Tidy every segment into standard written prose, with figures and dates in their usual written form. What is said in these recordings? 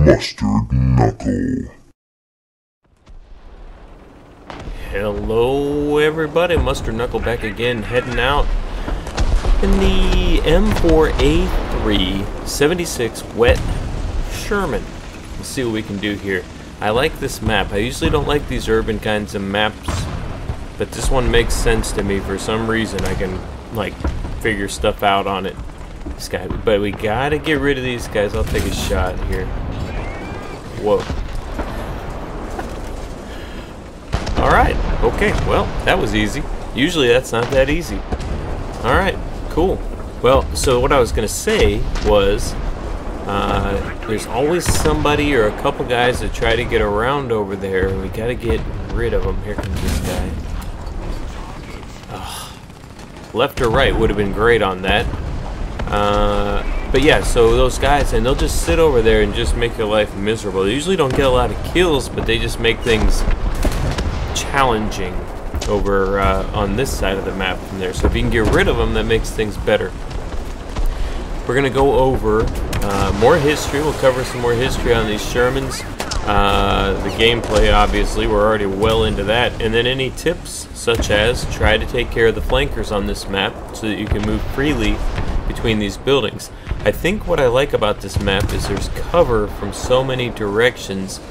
Mustard Knuckle. Hello everybody, Mustard Knuckle back again, heading out in the M4A3 76 wet Sherman. Let's see what we can do here. I like this map. I usually don't like these urban kinds of maps, but this one makes sense to me for some reason. I can like figure stuff out on it. This guy, but we gotta get rid of these guys. I'll take a shot here. Whoa. Alright, okay, well, that was easy. Usually that's not that easy. Alright, cool. Well, so what I was going to say was, there's always somebody or a couple guys that try to get around over there, and we got to get rid of them. Here comes this guy. Ugh. Left or right would have been great on that. But yeah, so those guys, and they'll just sit over there and just make your life miserable. They usually don't get a lot of kills, but they just make things challenging over on this side of the map from there. So if you can get rid of them, that makes things better. We're going to go over more history. We'll cover some more history on these Shermans. The gameplay, obviously, we're already well into that. And then any tips, such as try to take care of the flankers on this map so that you can move freely between these buildings. I think what I like about this map is there's cover from so many directions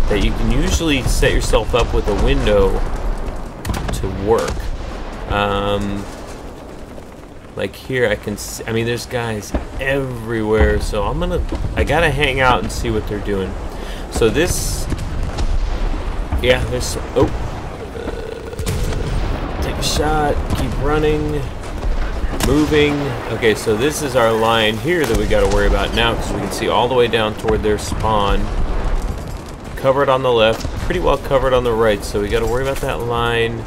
that you can usually set yourself up with a window to work. Like here, I can see, I mean, there's guys everywhere, so I gotta hang out and see what they're doing. So this, yeah, there's, take a shot, keep running, moving. Okay, so this is our line here that we gotta worry about now, because we can see all the way down toward their spawn. Covered on the left, pretty well covered on the right, so we got to worry about that line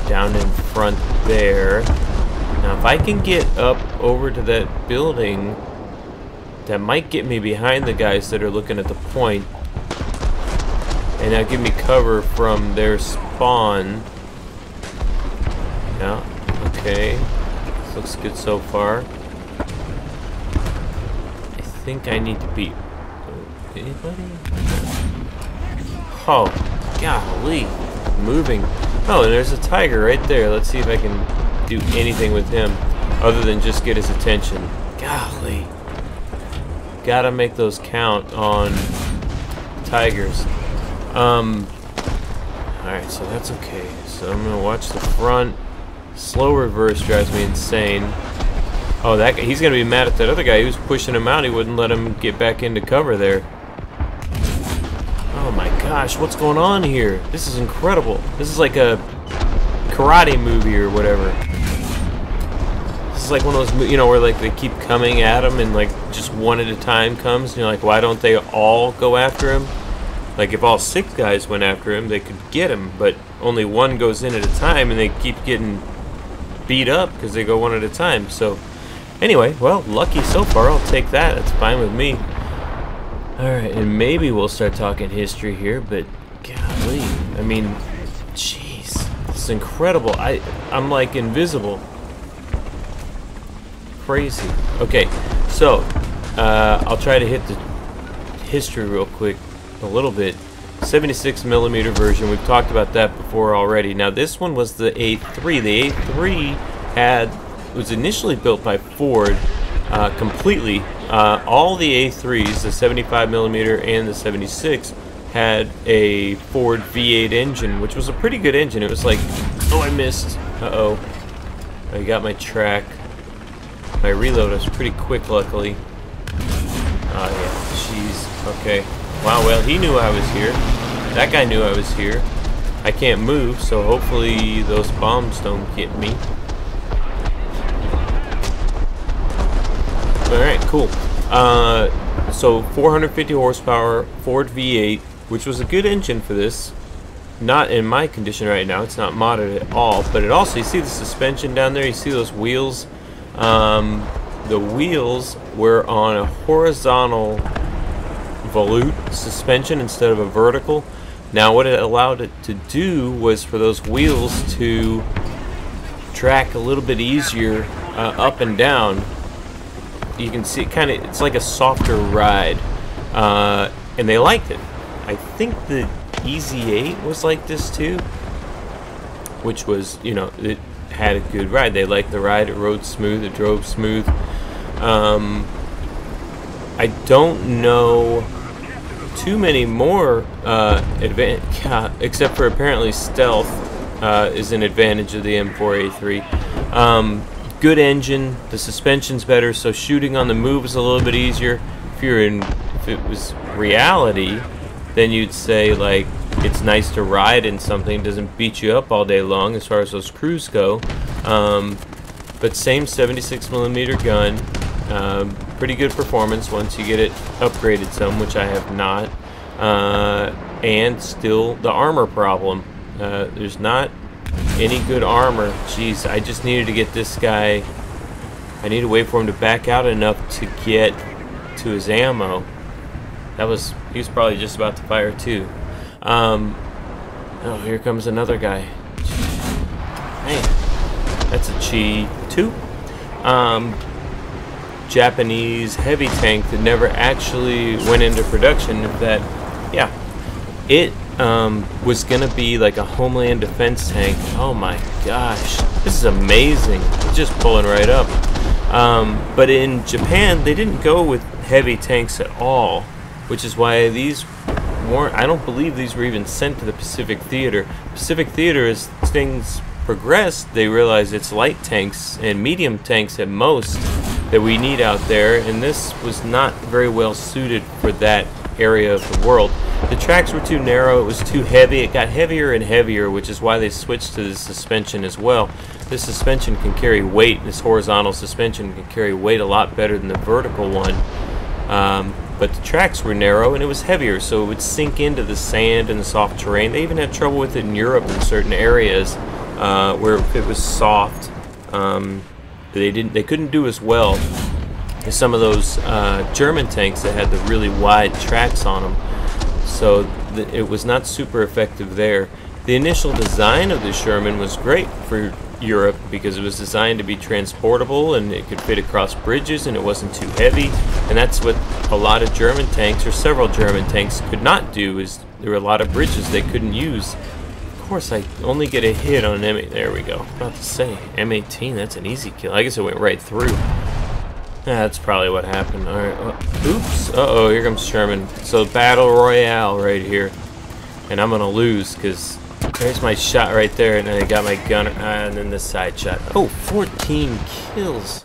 down in front there. Now if I can get up over to that building, that might get me behind the guys that are looking at the point, and that'll give me cover from their spawn. Yeah, okay, this looks good so far. I think I need to be... Anybody? Oh, golly. Moving. Oh, and there's a tiger right there. Let's see if I can do anything with him other than just get his attention. Golly. Gotta make those count on tigers. Alright, so that's okay. So I'm gonna watch the front. Slow reverse drives me insane. Oh, that guy, he's gonna be mad at that other guy. He was pushing him out. He wouldn't let him get back into cover there. Oh my gosh, what's going on here? This is incredible. This is like a karate movie or whatever. This is like one of those, you know, where like they keep coming at him and like just one at a time comes. And you're like, why don't they all go after him? Like if all 6 guys went after him, they could get him, but only one goes in at a time, and they keep getting beat up because they go one at a time. So anyway, well, lucky so far. I'll take that. That's fine with me. Alright, and maybe we'll start talking history here, but golly, I mean, jeez, this is incredible. I'm like invisible. Crazy. Okay, so I'll try to hit the history real quick a little bit. 76mm version, we've talked about that before already. Now this one was the A3. The A3 was initially built by Ford completely. All the A3s, the 75mm and the 76, had a Ford V8 engine, which was a pretty good engine. It was like, oh, I missed. Uh-oh. I got my track. My reload was pretty quick, luckily. Oh, yeah. Jeez. Okay. Wow, well, he knew I was here. That guy knew I was here. I can't move, so hopefully those bombs don't get me. Alright, cool. So 450 horsepower, Ford V8, which was a good engine for this. Not in my condition right now, it's not modded at all, but it also, you see the suspension down there, you see those wheels? The wheels were on a horizontal volute suspension instead of a vertical. Now what it allowed it to do was for those wheels to track a little bit easier up and down. you can see it kind of, it's like a softer ride, and they liked it. I think the Easy 8 was like this too, which was, you know, it had a good ride. They liked the ride. It rode smooth. It drove smooth. I don't know too many more except for apparently stealth is an advantage of the M4A3. Good engine. The suspension's better, so shooting on the move is a little bit easier. If it was reality, then you'd say like it's nice to ride in something, it doesn't beat you up all day long as far as those crews go. But same 76mm gun, pretty good performance once you get it upgraded some, which I have not. And still the armor problem. There's not any good armor. Jeez, I just needed to get this guy. I need to wait for him to back out enough to get to his ammo. He was probably just about to fire too. Oh, here comes another guy. Man, that's a Chi 2. Japanese heavy tank that never actually went into production. That, yeah, it was gonna be like a homeland defense tank. Oh my gosh, this is amazing. It's just pulling right up. But in Japan, they didn't go with heavy tanks at all, which is why these weren't, I don't believe these were even sent to the Pacific Theater. Pacific Theater, as things progressed, they realized it's light tanks and medium tanks at most that we need out there, and this was not very well suited for that area of the world. The tracks were too narrow, it was too heavy, it got heavier and heavier, which is why they switched to the suspension as well. This suspension can carry weight, this horizontal suspension can carry weight a lot better than the vertical one. But the tracks were narrow and it was heavier, so it would sink into the sand and the soft terrain. They even had trouble with it in Europe in certain areas where if it was soft, they couldn't do as well as some of those German tanks that had the really wide tracks on them. So it was not super effective there. The initial design of the Sherman was great for Europe because it was designed to be transportable and it could fit across bridges and it wasn't too heavy, and that's what a lot of German tanks, or several German tanks, could not do, is there were a lot of bridges they couldn't use. Of course, I only get a hit on an M8. There we go. About to say M18, that's an easy kill. I guess it went right through. That's probably what happened. Alright, oops. Uh-oh, here comes Sherman. So battle royale right here, and I'm gonna lose because there's my shot right there, and then I got my gunner, and then this side shot. Oh, 14 kills.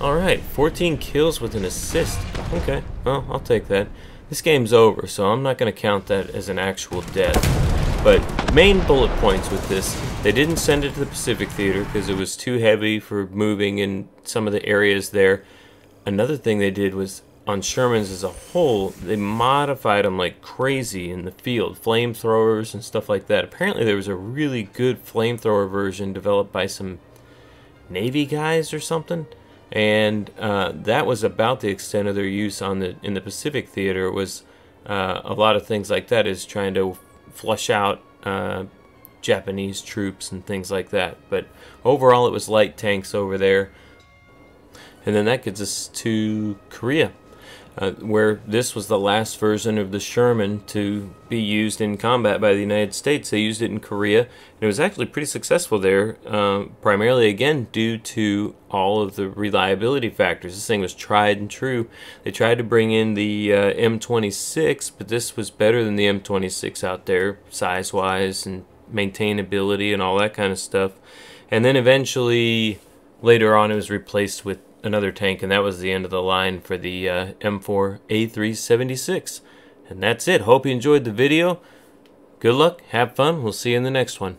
Alright, 14 kills with an assist. Okay, well, I'll take that. This game's over, so I'm not going to count that as an actual death. But main bullet points with this, they didn't send it to the Pacific Theater because it was too heavy for moving in some of the areas there. Another thing they did was, on Shermans as a whole, they modified them like crazy in the field. Flamethrowers and stuff like that. Apparently there was a really good flamethrower version developed by some Navy guys or something. And that was about the extent of their use in the Pacific Theater. Was a lot of things like that, is trying to flush out Japanese troops and things like that. But overall it was light tanks over there. And then that gets us to Korea, where this was the last version of the Sherman to be used in combat by the United States. They used it in Korea, and it was actually pretty successful there, primarily, again, due to all of the reliability factors. This thing was tried and true. They tried to bring in the M26, but this was better than the M26 out there, size-wise and maintainability and all that kind of stuff. And then eventually, later on, it was replaced with another tank, and that was the end of the line for the M4A3 76. And that's it. Hope you enjoyed the video. Good luck, have fun, we'll see you in the next one.